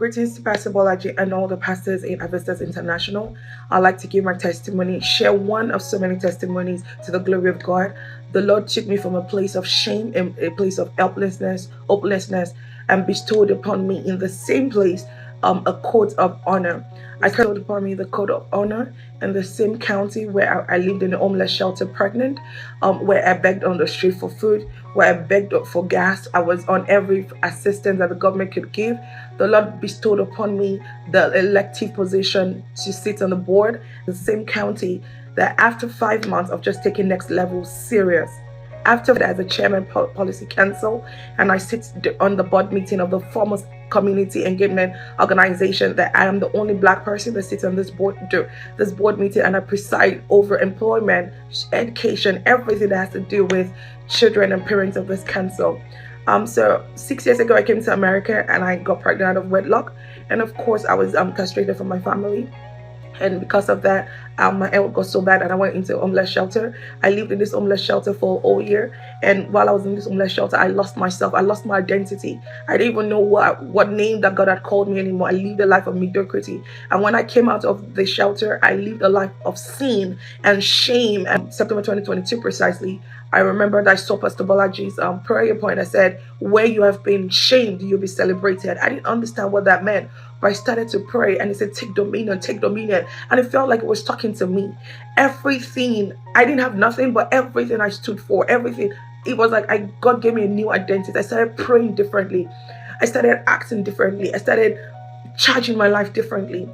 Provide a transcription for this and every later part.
Greetings to Pastor Bolaji and all the pastors in Avistas International. I'd like to give my testimony, share one of so many testimonies to the glory of God. The Lord took me from a place of shame and a place of helplessness, hopelessness, and bestowed upon me in the same place a coat of honor. I bestowed upon me the coat of honor in the same county where I lived in a homeless shelter pregnant, where I begged on the street for food, where I begged for gas. I was on every assistance that the government could give. The Lord bestowed upon me the elective position to sit on the board in the same county that after 5 months of just taking next level serious. After that, as a chairman policy council, and I sit on the board meeting of the foremost community engagement organization, that I am the only Black person that sits on this board meeting, and I preside over employment, education, everything that has to do with children and parents of this council. So 6 years ago, I came to America and I got pregnant out of wedlock, and of course, I was castrated from my family. And because of that, my health got so bad and I went into a homeless shelter. I lived in this homeless shelter for a whole year. And while I was in this homeless shelter, I lost myself. I lost my identity. I didn't even know what name that God had called me anymore. I lived a life of mediocrity. And when I came out of the shelter, I lived a life of sin and shame. And September 2022 precisely, I remember that I saw Pastor Bolaji's prayer point. I said, where you have been shamed, you'll be celebrated. I didn't understand what that meant. But I started to pray and he said, take dominion, take dominion. And it felt like it was talking to me. Everything, I didn't have nothing, but everything I stood for, everything. It was like God gave me a new identity. I started praying differently. I started acting differently. I started charging my life differently.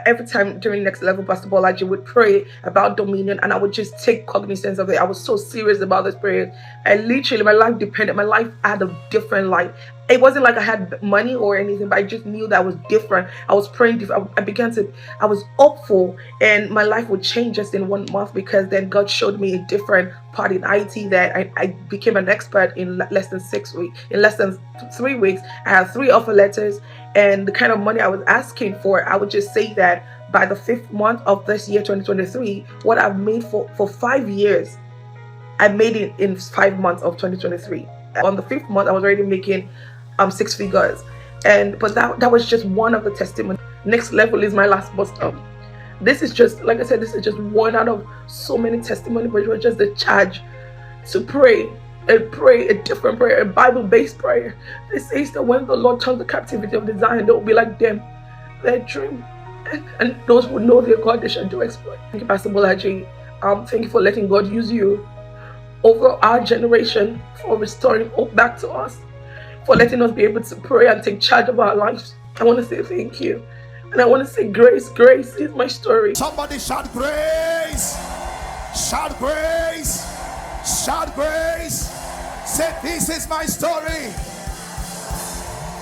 Every time during Next Level, Pastor Bolaji would pray about dominion and I would just take cognizance of it. I was so serious about this prayer. My life depended, my life had a different life. It wasn't like I had money or anything, but I just knew that I was different. I was praying different. I was hopeful and my life would change just in 1 month, because then God showed me a different part in IT that I became an expert in less than 6 weeks. In less than 3 weeks, I had 3 offer letters, and the kind of money I was asking for, I would just say that by the 5th month of this year, 2023, what I've made for 5 years, I made it in 5 months of 2023. On the 5th month, I was already making 6 figures. But that was just one of the testimonies. Next Level is my last bus stop. This is just, like I said, this is just one out of so many testimonies, but it was just the charge to pray and pray a different prayer, a Bible-based prayer. It says that when the Lord turns the captivity of the Zion, they will be like them, their dream. And those who know their God, they shall do exploit. Thank you, Pastor Bolaji. Thank you for letting God use you over our generation, for restoring hope back to us, for letting us be able to pray and take charge of our lives. I want to say thank you. And I want to say grace. Grace is my story. Somebody shout grace. Shout grace. Shout grace. Say, this is my story.